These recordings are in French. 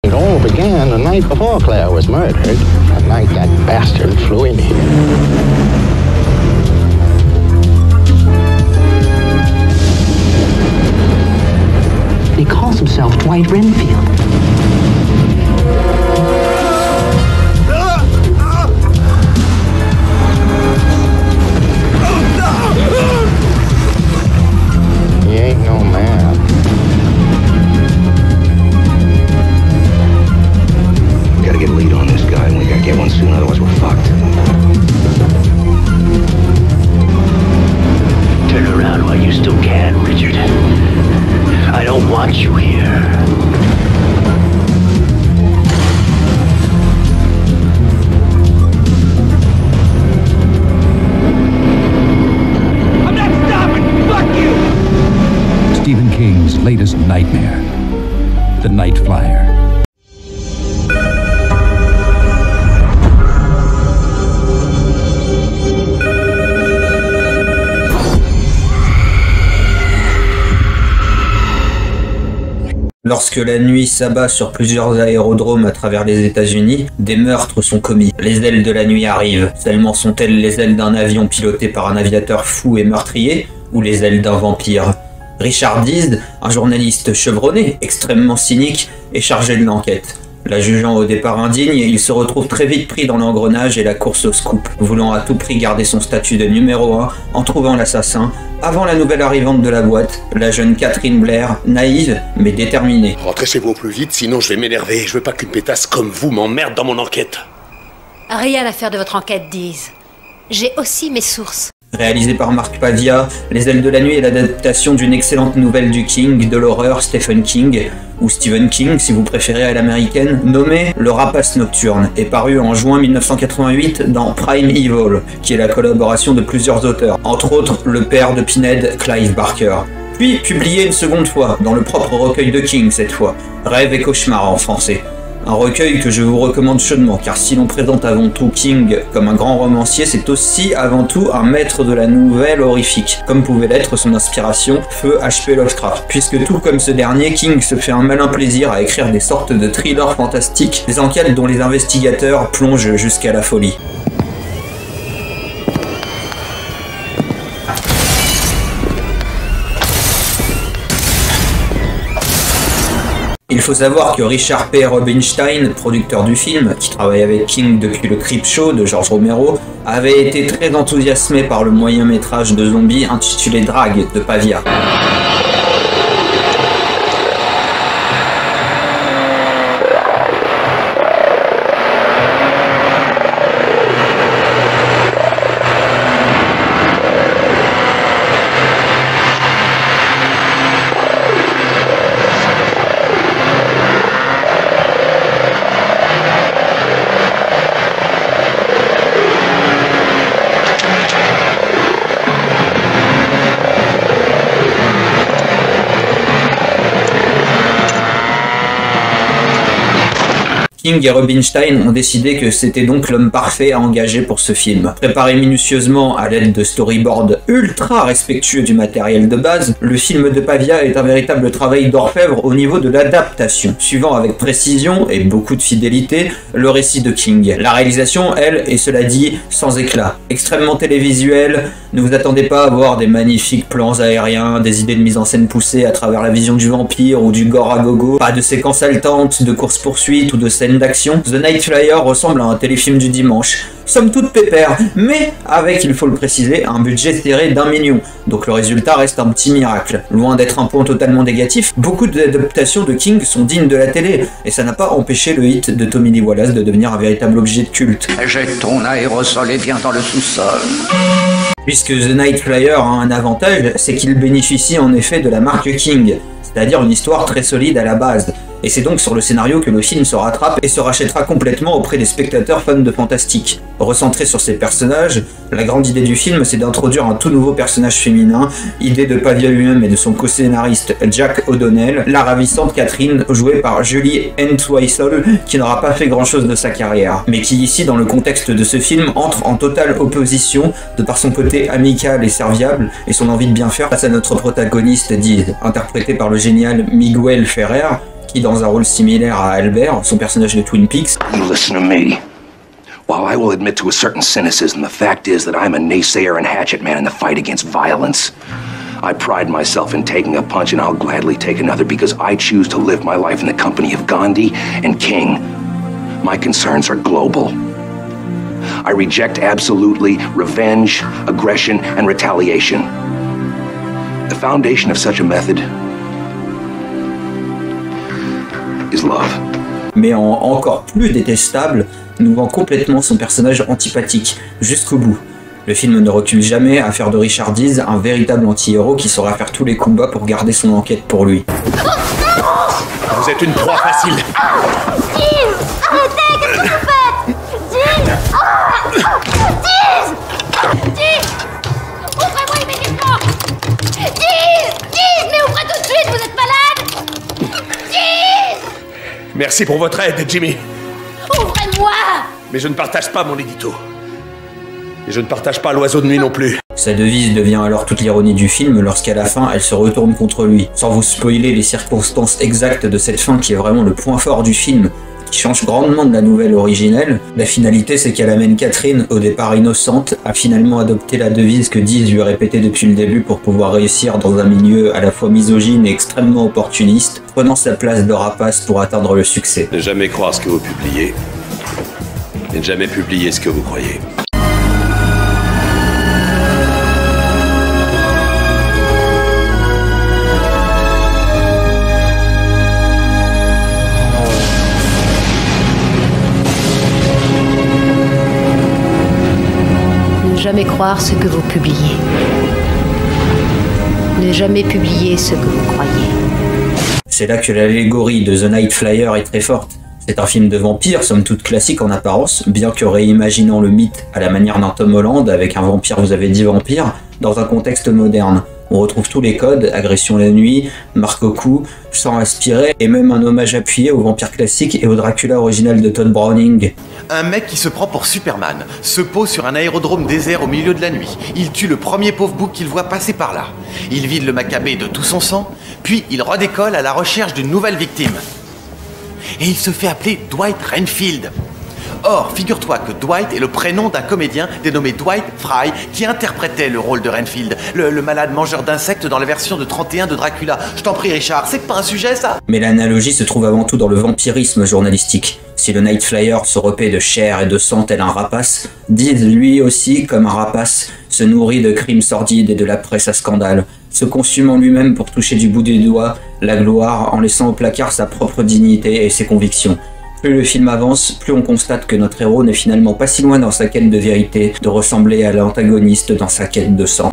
It all began the night before Claire was murdered, the night that bastard flew in here. He calls himself Dwight Renfield. He ain't no man. We gotta get a lead on this guy, and we gotta get one soon, otherwise we're fucked. Turn around while you still can, Richard. I don't want you here. I'm not stopping! Fuck you! Stephen King's latest nightmare, The Night Flyer. Lorsque la nuit s'abat sur plusieurs aérodromes à travers les États-Unis, des meurtres sont commis. Les ailes de la nuit arrivent. Seulement sont-elles les ailes d'un avion piloté par un aviateur fou et meurtrier, ou les ailes d'un vampire? Richard Dees, un journaliste chevronné, extrêmement cynique, est chargé de l'enquête. La jugeant au départ indigne, il se retrouve très vite pris dans l'engrenage et la course au scoop, voulant à tout prix garder son statut de numéro 1 en trouvant l'assassin, avant la nouvelle arrivante de la boîte, la jeune Catherine Blair, naïve mais déterminée. Rentrez chez vous au plus vite, sinon je vais m'énerver. Je veux pas qu'une pétasse comme vous m'emmerde dans mon enquête. Rien à faire de votre enquête, Dees. J'ai aussi mes sources. Réalisé par Mark Pavia, Les Ailes de la Nuit est l'adaptation d'une excellente nouvelle du King, de l'horreur Stephen King, ou Stephen King si vous préférez à l'américaine, nommé Le Rapace Nocturne, et paru en juin 1988 dans Prime Evil, qui est la collaboration de plusieurs auteurs, entre autres le père de Pinhead, Clive Barker. Puis publié une seconde fois, dans le propre recueil de King cette fois, Rêve et Cauchemar en français. Un recueil que je vous recommande chaudement, car si l'on présente avant tout King comme un grand romancier, c'est aussi avant tout un maître de la nouvelle horrifique, comme pouvait l'être son inspiration, feu H.P. Lovecraft. Puisque tout comme ce dernier, King se fait un malin plaisir à écrire des sortes de thrillers fantastiques, des enquêtes dont les investigateurs plongent jusqu'à la folie. Il faut savoir que Richard P. Rubinstein, producteur du film, qui travaille avec King depuis le Creepshow de George Romero, avait été très enthousiasmé par le moyen-métrage de zombies intitulé Drag de Pavia. King et Rubinstein ont décidé que c'était donc l'homme parfait à engager pour ce film. Préparé minutieusement à l'aide de storyboards ultra respectueux du matériel de base, le film de Pavia est un véritable travail d'orfèvre au niveau de l'adaptation, suivant avec précision et beaucoup de fidélité le récit de King. La réalisation, elle, est cela dit, sans éclat. Extrêmement télévisuelle, ne vous attendez pas à voir des magnifiques plans aériens, des idées de mise en scène poussées à travers la vision du vampire ou du gore à gogo, pas de séquences haletantes, de course-poursuite ou de scènes d'action. The Night Flyer ressemble à un téléfilm du dimanche, somme toute pépère, mais avec, il faut le préciser, un budget serré d'1 million, donc le résultat reste un petit miracle. Loin d'être un point totalement négatif, beaucoup d'adaptations de King sont dignes de la télé, et ça n'a pas empêché le hit de Tommy Lee Wallace de devenir un véritable objet de culte. Jette ton aérosol et viens dans le sous-sol. Puisque The Night Flyer a un avantage, c'est qu'il bénéficie en effet de la marque King, c'est-à-dire une histoire très solide à la base. Et c'est donc sur le scénario que le film se rattrape et se rachètera complètement auprès des spectateurs fans de fantastique. Recentré sur ses personnages, la grande idée du film c'est d'introduire un tout nouveau personnage féminin, idée de Pavia lui-même et de son co-scénariste Jack O'Donnell, la ravissante Catherine jouée par Julie Entwistle, qui n'aura pas fait grand chose de sa carrière, mais qui ici dans le contexte de ce film entre en totale opposition de par son côté amical et serviable et son envie de bien faire face à notre protagoniste Dees, interprété par le génial Miguel Ferrer, qui dans un rôle similaire à Albert, son personnage de Twin Peaks. You listen to me. While I will admit to a certain cynicism, the fact is that I'm a naysayer and hatchet man in the fight against violence. I pride myself in taking a punch, and I'll gladly take another because I choose to live my life in the company of Gandhi and King. My concerns are global. I reject absolutely revenge, aggression, and retaliation. The foundation of such a method is love. Mais encore plus détestable, nous vend complètement son personnage antipathique, jusqu'au bout. Le film ne recule jamais à faire de Richard Dees un véritable anti-héros qui saura faire tous les coups bas pour garder son enquête pour lui. Vous êtes une proie facile. Dees, arrêtez, qu'est-ce que vous faites? Dees, ouvrez-moi immédiatement. Dees, mais ouvrez tout de suite, vous êtes malade. Dees, Merci pour votre aide, Jimmy. ouvrez-moi. Mais je ne partage pas mon édito. Et je ne partage pas l'oiseau de nuit non plus. Sa devise devient alors toute l'ironie du film lorsqu'à la fin elle se retourne contre lui. Sans vous spoiler les circonstances exactes de cette fin qui est vraiment le point fort du film, qui change grandement de la nouvelle originelle, la finalité c'est qu'elle amène Catherine, au départ innocente, à finalement adopter la devise que Dees lui a répétée depuis le début pour pouvoir réussir dans un milieu à la fois misogyne et extrêmement opportuniste, prenant sa place de rapace pour atteindre le succès. Ne jamais croire ce que vous publiez. Et ne jamais publier ce que vous croyez. Ne jamais croire ce que vous publiez. Ne jamais publier ce que vous croyez. C'est là que l'allégorie de The Night Flyer est très forte. C'est un film de vampire, somme toute classique en apparence, bien que réimaginant le mythe à la manière d'un Tom Holland, avec un vampire, vous avez dit vampire, dans un contexte moderne. On retrouve tous les codes, agression la nuit, marque au cou, sang aspiré, et même un hommage appuyé au vampire classique et au Dracula original de Todd Browning. Un mec qui se prend pour Superman, se pose sur un aérodrome désert au milieu de la nuit. Il tue le premier pauvre bouc qu'il voit passer par là. Il vide le Maccabée de tout son sang, puis il redécolle à la recherche d'une nouvelle victime. Et il se fait appeler Dwight Renfield. Or, figure-toi que Dwight est le prénom d'un comédien dénommé Dwight Fry qui interprétait le rôle de Renfield, le malade mangeur d'insectes dans la version de 31 de Dracula. Je t'en prie Richard, c'est pas un sujet ça? Mais l'analogie se trouve avant tout dans le vampirisme journalistique. Si le Night Flyer se repaît de chair et de sang tel un rapace, Dees lui aussi, comme un rapace, se nourrit de crimes sordides et de la presse à scandale, se consumant lui-même pour toucher du bout des doigts la gloire en laissant au placard sa propre dignité et ses convictions. Plus le film avance, plus on constate que notre héros n'est finalement pas si loin dans sa quête de vérité, de ressembler à l'antagoniste dans sa quête de sang.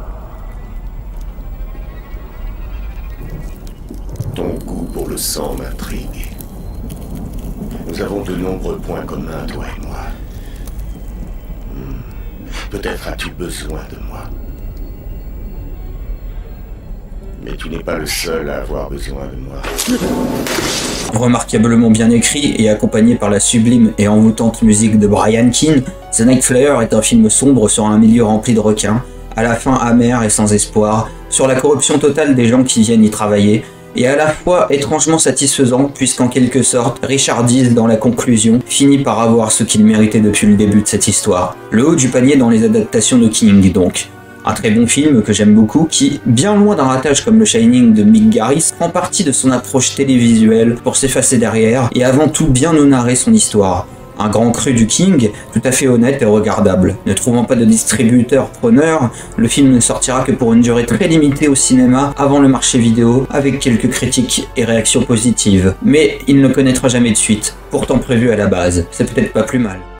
Ton goût pour le sang m'intrigue. Nous avons de nombreux points communs, toi et moi. Peut-être as-tu besoin de moi. Mais tu n'es pas le seul à avoir besoin de moi. Remarquablement bien écrit et accompagné par la sublime et envoûtante musique de Brian Keane, The Night Flyer est un film sombre sur un milieu rempli de requins, à la fin amer et sans espoir, sur la corruption totale des gens qui viennent y travailler, et à la fois étrangement satisfaisant puisqu'en quelque sorte, Richard Dees dans la conclusion finit par avoir ce qu'il méritait depuis le début de cette histoire. Le haut du panier dans les adaptations de King donc. Un très bon film que j'aime beaucoup qui, bien loin d'un ratage comme le Shining de Mick Garris, prend parti de son approche télévisuelle pour s'effacer derrière et avant tout bien nous narrer son histoire. Un grand cru du King, tout à fait honnête et regardable. Ne trouvant pas de distributeur preneur, le film ne sortira que pour une durée très limitée au cinéma avant le marché vidéo, avec quelques critiques et réactions positives. Mais il ne connaîtra jamais de suite, pourtant prévu à la base. C'est peut-être pas plus mal.